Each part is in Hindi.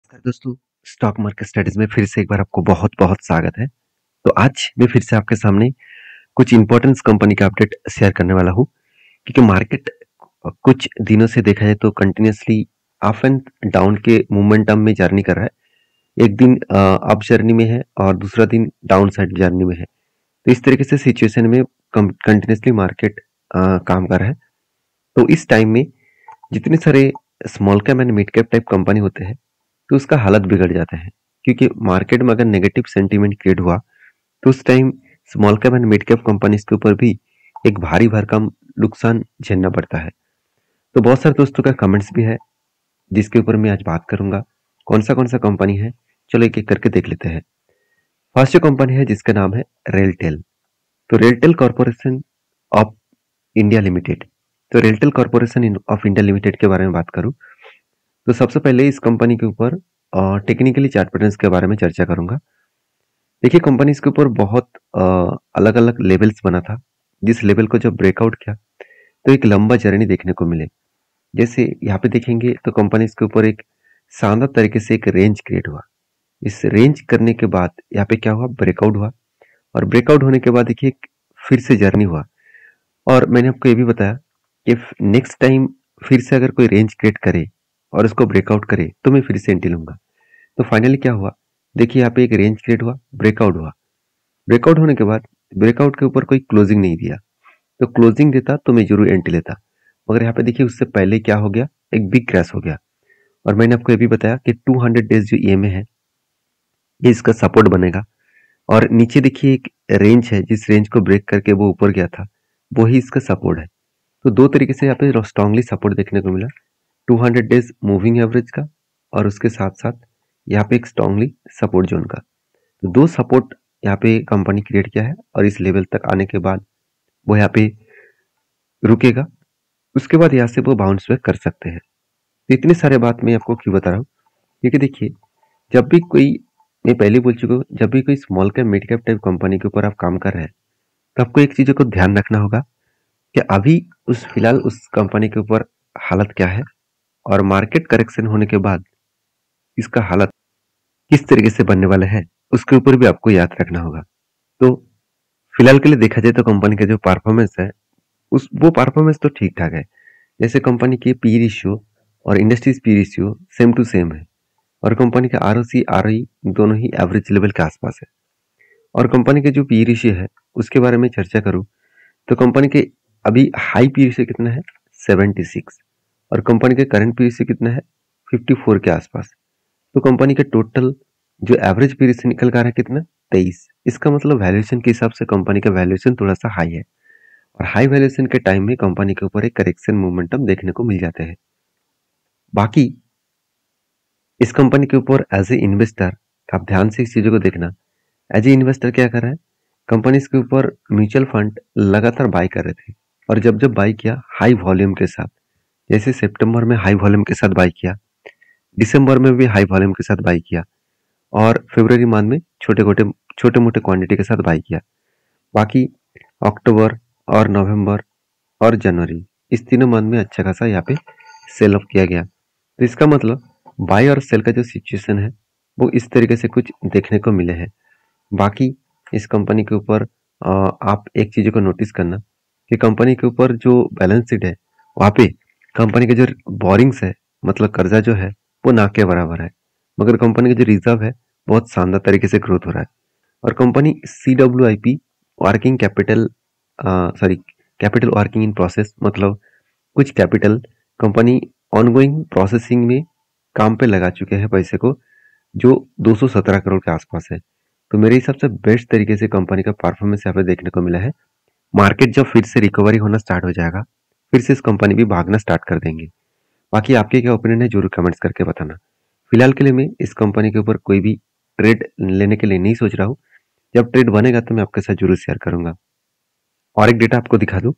नमस्कार दोस्तों। स्टॉक मार्केट स्टडीज में फिर से एक बार आपको बहुत बहुत स्वागत है। तो आज मैं फिर से आपके सामने कुछ इंपॉर्टेंस कंपनी का अपडेट शेयर करने वाला हूँ, क्योंकि मार्केट कुछ दिनों से देखा जाए तो कंटिन्यूसली अप एंड डाउन के मोमेंटम में जर्नी कर रहा है। एक दिन अप जर्नी में है और दूसरा दिन डाउन साइड जर्नी में है। तो इस तरीके से सिचुएशन में कंटिन्यूसली मार्केट काम कर रहा है। तो इस टाइम में जितने सारे small cap and mid cap type company होते हैं तो उसका हालत बिगड़ जाता है, क्योंकि मार्केट में अगर नेगेटिव सेंटीमेंट क्रिएट हुआ तो उस time small cap and mid cap companies के ऊपर भी एक भारी भरकम नुकसान झेलना पड़ता है। तो बहुत सारे दोस्तों का कमेंट्स भी है जिसके ऊपर मैं आज बात करूंगा। कौन सा कंपनी है, चलो एक एक करके देख लेते हैं। फर्स्ट जो कंपनी है जिसका नाम है रेलटेल। तो RailTel corporation of India limited. तो RailTel corporation of India limited के बारे में बात करूं तो सबसे पहले इस कंपनी के ऊपर टेक्निकली चार्ट पैटर्न्स के बारे में चर्चा करूंगा। देखिए, कंपनी इसके ऊपर बहुत अलग अलग लेवल्स बना था। जिस लेवल को जब ब्रेकआउट किया तो एक लंबा जर्नी देखने को मिले। जैसे यहाँ पे देखेंगे तो कंपनी इसके ऊपर एक शानदार तरीके से एक रेंज क्रिएट हुआ। इस रेंज करने के बाद यहाँ पे क्या हुआ, ब्रेकआउट हुआ। और ब्रेकआउट होने के बाद देखिए फिर से जर्नी हुआ। और मैंने आपको ये भी बताया कि नेक्स्ट टाइम फिर से अगर कोई रेंज क्रिएट करे और उसको ब्रेकआउट करे तो मैं फिर से एंट्री लूंगा। तो फाइनली क्या हुआ, देखिए यहाँ पे एक रेंज क्रिएट हुआ, ब्रेकआउट हुआ। ब्रेकआउट होने के बाद ब्रेकआउट के ऊपर कोई क्लोजिंग नहीं दिया, तो क्लोजिंग देता तो मैं जरूर एंट्री लेता। मगर यहाँ पे देखिए उससे पहले क्या हो गया, एक बिग क्रैश हो गया। और मैंने आपको ये भी बताया कि 200 डेज जो ईएमए है ये इसका सपोर्ट बनेगा। और नीचे देखिए एक रेंज है, जिस रेंज को ब्रेक करके वो ऊपर गया था वही इसका सपोर्ट है। तो दो तरीके से यहाँ पे स्ट्रांगली सपोर्ट देखने को मिला, 200 डेज मूविंग एवरेज का और उसके साथ साथ यहाँ पे एक स्ट्रांगली सपोर्ट जोन का। तो दो सपोर्ट यहाँ पे कंपनी क्रिएट किया है और इस लेवल तक आने के बाद वो यहाँ पे रुकेगा। उसके बाद यहाँ से वो बाउंस बैक कर सकते हैं। तो इतनी सारे बात मैं आपको क्यों बता रहा हूँ, क्योंकि देखिए जब भी कोई, मैं पहले बोल चुका हूँ, जब भी कोई small cap mid cap type company के ऊपर आप काम कर रहे हैं तो आपको एक चीजों को ध्यान रखना होगा कि अभी उस फिलहाल उस कंपनी के ऊपर हालत क्या है और मार्केट करेक्शन होने के बाद इसका हालत किस तरीके से बनने वाला है उसके ऊपर भी आपको याद रखना होगा। तो फिलहाल के लिए देखा जाए तो कंपनी का जो परफॉर्मेंस है उस वो परफॉर्मेंस तो ठीक ठाक है। जैसे कंपनी के पी रेशियो और industries P ratio same to same है और कंपनी का आरओसी आरओई दोनों ही एवरेज लेवल के आसपास है। और कंपनी के जो पी रेशियो है उसके बारे में चर्चा करूं तो कंपनी के अभी हाई पी रेशियो कितना है, 76। और कंपनी के करंट पी रेशियो कितना है, 54 के आसपास। तो कंपनी का टोटल जो एवरेज पीरियड से निकल कर रहा है कितना, 23। इसका मतलब वैल्यूएशन के हिसाब से कंपनी का वैल्यूएशन थोड़ा सा हाई है और हाई वैल्यूएशन के टाइम में कंपनी के ऊपर एक करेक्शन मोमेंटम देखने को मिल जाते हैं। बाकी इस कंपनी के ऊपर एज ए इन्वेस्टर आप ध्यान से इस चीजों को देखना। एज ए इन्वेस्टर क्या कर रहा है, कंपनी के ऊपर म्यूचुअल फंड लगातार बाई कर रहे थे और जब जब बाई किया हाई वॉल्यूम के साथ, जैसे सितंबर में हाई वॉल्यूम के साथ बाई किया, दिसंबर में भी हाई वॉल्यूम के साथ बाई किया और फरवरी मंथ में छोटे मोटे क्वांटिटी के साथ बाई किया। बाकी अक्टूबर और नवंबर और जनवरी इस तीनों मंथ में अच्छा खासा यहाँ पे सेल ऑफ किया गया। तो इसका मतलब बाई और सेल का जो सिचुएशन है वो इस तरीके से कुछ देखने को मिले हैं। बाकी इस कंपनी के ऊपर आप एक चीज को नोटिस करना कि कंपनी के ऊपर जो बैलेंस शीट है वहाँ पे कंपनी के जो बोरिंग्स है, मतलब कर्जा जो है वो ना के बराबर है, मगर कंपनी का जो रिजर्व है बहुत शानदार तरीके से ग्रोथ हो रहा है। और company CWIP working capital sorry capital working in process, मतलब कुछ कैपिटल कंपनी ऑनगोइंग प्रोसेसिंग में काम पे लगा चुके हैं पैसे को, जो 217 करोड़ के आसपास है। तो मेरे हिसाब से बेस्ट तरीके से कंपनी का परफॉर्मेंस यहाँ पे देखने को मिला है। मार्केट जब फिर से रिकवरी होना स्टार्ट हो जाएगा फिर से इस कंपनी भी भागना स्टार्ट कर देंगे। बाकी आपके क्या ओपिनियन है जरूर कमेंट्स करके बताना। फिलहाल के लिए मैं इस कंपनी के ऊपर कोई भी ट्रेड लेने के लिए नहीं सोच रहा हूँ। जब ट्रेड बनेगा तो मैं आपके साथ जरूर शेयर करूंगा। और एक डेटा आपको दिखा दूं,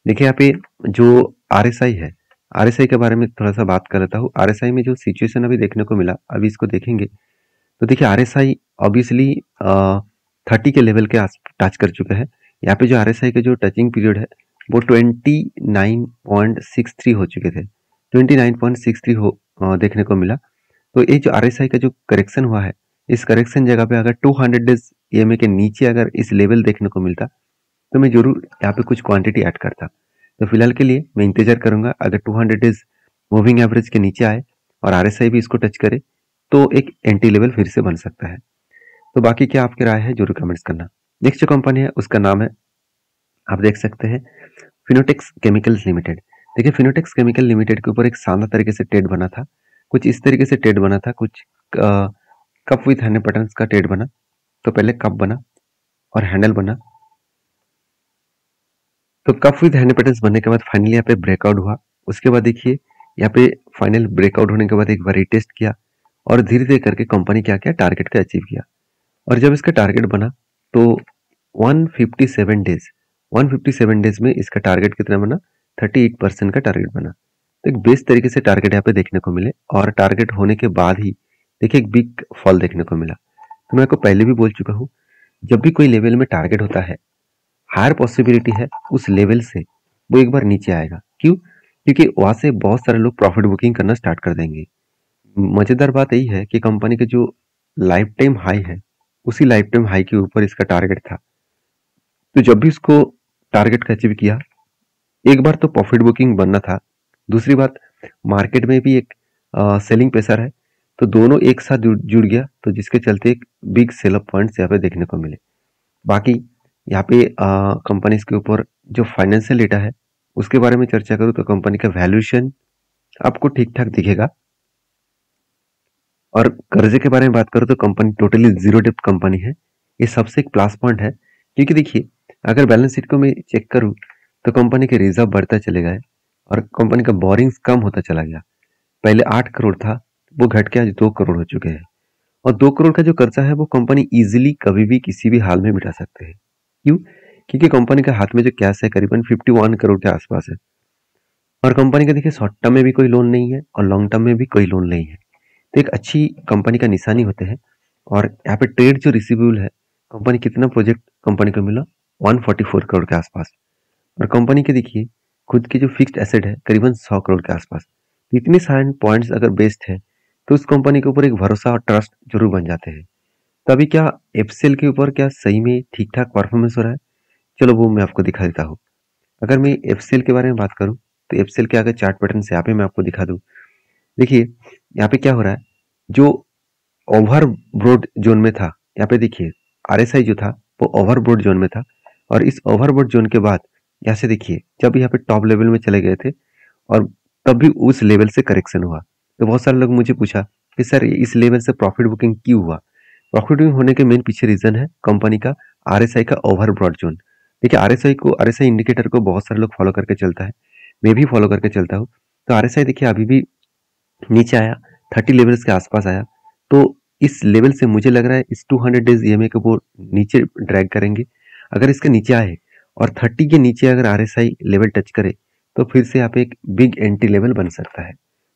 देखिए यहाँ पे जो RSI है, RSI के बारे में थोड़ा सा बात कर लेता हूँ। RSI में जो सिचुएशन अभी देखने को मिला, अभी इसको देखेंगे तो देखिए RSI ऑब्वियसली 30 के लेवल के टच कर चुका है। यहाँ पे जो RSI के जो टचिंग पीरियड है वो 29.63 हो चुके थे, 29.63 देखने को मिला। तो ये जो RSI का जो करेक्शन हुआ है, इस करेक्शन जगह पे अगर 200 डेज EMA के नीचे अगर इस लेवल देखने को मिलता तो मैं जरूर यहाँ पे कुछ क्वांटिटी ऐड करता। तो फिलहाल के लिए मैं इंतजार करूंगा, अगर 200 डेज मूविंग एवरेज के नीचे आए और RSI भी इसको टच करे तो एक एंटी लेवल फिर से बन सकता है। तो बाकी क्या आपकी राय है जरूर कमेंट्स करना। नेक्स्ट जो कंपनी है उसका नाम है, आप देख सकते हैं, फिनोटेक्स केमिकल्स लिमिटेड। देखिए फिनोटेक्स केमिकल लिमिटेड के ऊपर एक शानदार तरीके से ट्रेड बना था, कुछ इस तरीके से ट्रेड बना था, कुछ कप विथ हैंडल पैटर्न्स का ट्रेड बना। तो पहले कप बना और हैंडल बना, तो कप विथ हैंडल पैटर्न्स बनने के बाद फाइनली यहाँ पे ब्रेकआउट हुआ। उसके बाद देखिए यहाँ पे फाइनल ब्रेकआउट होने के बाद एक बार रिटेस्ट किया और धीरे धीरे करके कंपनी क्या किया, टारगेट को अचीव किया। और जब इसका टारगेट बना तो 157 डेज में इसका टारगेट कितना बना, 38% का टारगेट बना। तो एक बेस्ट तरीके से टारगेट यहाँ पे देखने को मिले और टारगेट होने के बाद ही देखिए एक बिग फॉल देखने को मिला। तो मैं आपको पहले भी बोल चुका हूँ, जब भी कोई लेवल में टारगेट होता है, हायर पॉसिबिलिटी है उस लेवल से वो एक बार नीचे आएगा। क्यों? क्योंकि वहां से बहुत सारे लोग प्रॉफिट बुकिंग करना स्टार्ट कर देंगे। मजेदार बात यही है कि कंपनी का जो लाइफ टाइम हाई है, उसी लाइफ टाइम हाई के ऊपर इसका टारगेट था। तो जब भी इसको टारगेट का अचीव किया, एक बार तो प्रॉफिट बुकिंग बनना था, दूसरी बात मार्केट में भी एक सेलिंग प्रेशर है, तो दोनों एक साथ जुड़ गया, तो जिसके चलते एक बिग सेल अप पॉइंट्स यहाँ पे देखने को मिले। बाकी यहाँ पे कंपनीज के ऊपर जो फाइनेंशियल डेटा है उसके बारे में चर्चा करूँ तो कंपनी का वैल्यूएशन आपको ठीक ठाक दिखेगा। और कर्जे के बारे में बात करूँ तो कंपनी टोटली जीरो डेप्ट कंपनी है, ये सबसे एक प्लस पॉइंट है। क्योंकि देखिए अगर बैलेंस शीट को मैं चेक करूँ तो कंपनी के रिजर्व बढ़ता चले गए और कंपनी का बोरिंग्स कम होता चला गया। पहले 8 करोड़ था, वो घट के आज 2 करोड़ हो चुके हैं। और 2 करोड़ का जो कर्जा है वो कंपनी इजीली कभी भी किसी भी हाल में मिटा सकते हैं। क्यों? क्योंकि कंपनी के हाथ में जो कैश है करीबन 51 करोड़ के आसपास है। और कंपनी का देखिए शॉर्ट टर्म में भी कोई लोन नहीं है और लॉन्ग टर्म में भी कोई लोन नहीं है। तो एक अच्छी कंपनी का निशानी होते हैं। और यहाँ पे ट्रेड जो रिसीवेबल है, कंपनी कितना प्रोजेक्ट कंपनी को मिला, 144 करोड़ के आसपास। और कंपनी के देखिए खुद की जो फिक्स्ड एसेट है करीबन 100 करोड़ के आसपास। तो इतने सारे पॉइंट्स अगर बेस्ड है तो उस कंपनी के ऊपर एक भरोसा और ट्रस्ट जरूर बन जाते हैं। तो अभी क्या एफसीएल के ऊपर क्या सही में ठीक ठाक परफॉर्मेंस हो रहा है? चलो वो मैं आपको दिखा देता हूँ। अगर मैं एफसीएल के बारे में बात करूँ तो एफसीएल के अगर चार्ट पैटर्न से यहाँ पे मैं आपको दिखा दूँ, देखिए यहाँ पे क्या हो रहा है, जो ओवरब्रोड जोन में था, यहाँ पे देखिए आरएसआई जो था वो ओवरब्रोड जोन में था। और इस ओवरब्रोड जोन के बाद यहाँ से देखिए जब यहाँ पे टॉप लेवल में चले गए थे और तब भी उस लेवल से करेक्शन हुआ। तो बहुत सारे लोग मुझे पूछा कि सर इस लेवल से प्रॉफिट बुकिंग क्यों हुआ? प्रॉफिट बुकिंग होने के मेन पीछे रीजन है कंपनी का आरएसआई का ओवरब्रॉड जोन। देखिए आरएसआई इंडिकेटर को बहुत सारे लोग फॉलो करके चलता है, मैं भी फॉलो करके चलता हूँ। तो आरएसआई देखिए अभी भी नीचे आया, 30 लेवल्स के आसपास आया। तो इस लेवल से मुझे लग रहा है इस 200 डेज ईएमए को वो नीचे ड्रैग करेंगे। अगर इसके नीचे आए और 30 के नीचे अगर आरएसआई लेवल टच करे तो फिर से यहाँ पे एक बिग एंटी लेवल बन सकता है।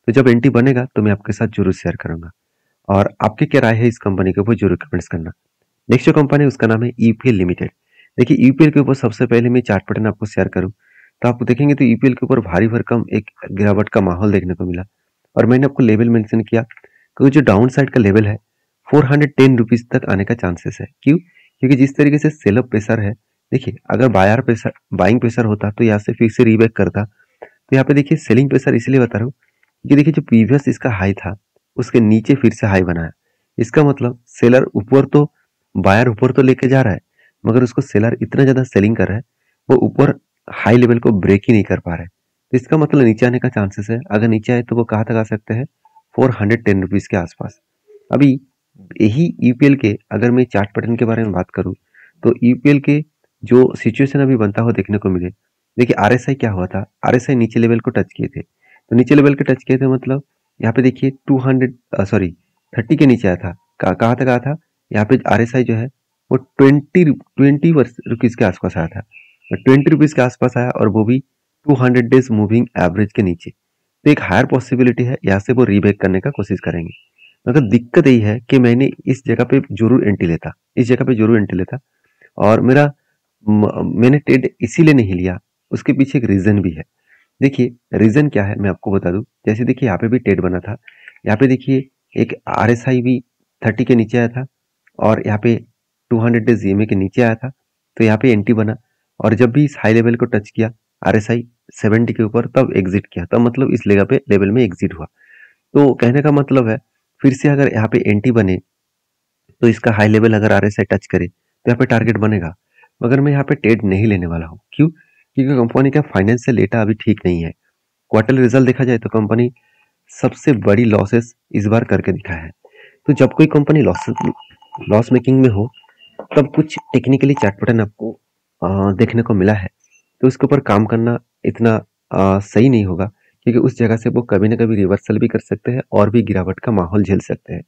तो जब एंटी बनेगा तो मैं आपके साथ जरूर शेयर करूंगा। और आपकी क्या राय है इस कंपनी के ऊपर जरूर कमेंट्स करना। नेक्स्ट जो कंपनी है उसका नाम है ईपीएल लिमिटेड। देखिए ईपीएल के ऊपर सबसे पहले मैं चार्ट पैटर्न आपको शेयर करूं तो आप देखेंगे तो ईपीएल के ऊपर भारी भरकम एक गिरावट का माहौल देखने को मिला। और मैंने आपको लेवल मेंशन किया कि जो डाउन साइड का लेवल है 410 रुपीज तक आने का चांसेस है। क्यों? क्योंकि जिस तरीके से सेलअप प्रेशर है, देखिए अगर बाइंग प्रेशर होता तो यहाँ से फिर से रीबैक करता। तो यहाँ पे देखिए सेलिंग प्रेशर इसलिए बता रहा हूँ कि देखिए जो प्रीवियस इसका हाई था उसके नीचे फिर से हाई बनाया। इसका मतलब सेलर ऊपर तो, बायर ऊपर तो लेके जा रहा है, मगर उसको सेलर इतना ज्यादा सेलिंग कर रहा है वो ऊपर हाई लेवल को ब्रेक ही नहीं कर पा रहा है। तो इसका मतलब नीचे आने का चांसेस है। अगर नीचे आए तो वो कहाँ तक आ सकते हैं, 410 रुपीज के आसपास। अभी यही यूपीएल के अगर मैं चार्ट पैटर्न के बारे में बात करूं तो यूपीएल के जो सिचुएशन अभी बनता हुआ देखने को मिले, देखिए आरएसआई क्या हुआ था, आरएसआई नीचे लेवल को टच किए थे। तो नीचे लेवल के टच किए थे मतलब यहाँ पे देखिए 30 के नीचे आया था। कहाँ तक आया था, यहाँ पे आरएसआई जो है वो 20 रुपीज के आसपास आया था। 20 रुपीज के आसपास आया और वो भी 200 डेज मूविंग एवरेज के नीचे। तो एक हायर पॉसिबिलिटी है यहाँ से वो रीबैक करने का कोशिश करेंगे। मगर दिक्कत यही है कि मैंने इस जगह पे जरूर एंट्री लेता और मैंने ट्रेड इसीलिए नहीं लिया, उसके पीछे एक रीजन भी है। देखिए रीजन क्या है मैं आपको बता दूं। जैसे देखिए यहाँ पे भी ट्रेड बना था, यहाँ पे देखिए एक RSI भी 30 के नीचे आया था और यहाँ पे 200 डेज EMA के नीचे आया था, तो यहाँ पे एंट्री बना। और जब भी इस हाई लेवल को टच किया RSI 70 के ऊपर, तब एग्जिट किया, तब मतलब इस लेवल में एग्जिट हुआ। तो कहने का मतलब है फिर से अगर यहाँ पे एंट्री बने तो इसका हाई लेवल अगर RSI टच करे तो यहाँ पे टारगेट बनेगा। मगर मैं यहाँ पे ट्रेड नहीं लेने वाला हूँ। क्यों? क्योंकि कंपनी का फाइनेंशियल डेटा अभी ठीक नहीं है। क्वार्टरली रिजल्ट देखा जाए तो कंपनी सबसे बड़ी लॉसेस इस बार करके दिखा है। तो जब कोई कंपनी लॉस मेकिंग में हो, तब कुछ टेक्निकली चार्ट पैटर्न आपको देखने को मिला है, तो उसके ऊपर काम करना इतना सही नहीं होगा, क्योंकि उस जगह से वो कभी ना कभी रिवर्सल भी कर सकते हैं और भी गिरावट का माहौल झेल सकते हैं।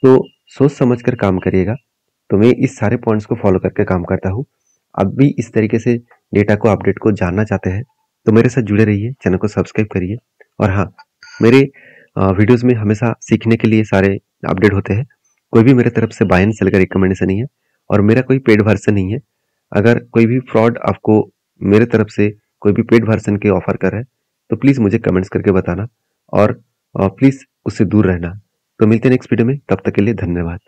तो सोच समझ कर काम करिएगा। तो मैं इस सारे पॉइंट्स को फॉलो करके काम करता हूँ। अब भी इस तरीके से डेटा को अपडेट को जानना चाहते हैं तो मेरे साथ जुड़े रहिए, चैनल को सब्सक्राइब करिए। और हाँ, मेरे वीडियोस में हमेशा सीखने के लिए सारे अपडेट होते हैं। कोई भी मेरे तरफ से बाय एंड सेल का रिकमेंडेशन नहीं है और मेरा कोई पेड वर्जन नहीं है। अगर कोई भी फ्रॉड आपको मेरे तरफ से कोई भी पेड वर्जन के ऑफर कर रहा है तो प्लीज़ मुझे कमेंट्स करके बताना और प्लीज़ उससे दूर रहना। तो मिलते हैं नेक्स्ट वीडियो में, तब तक के लिए धन्यवाद।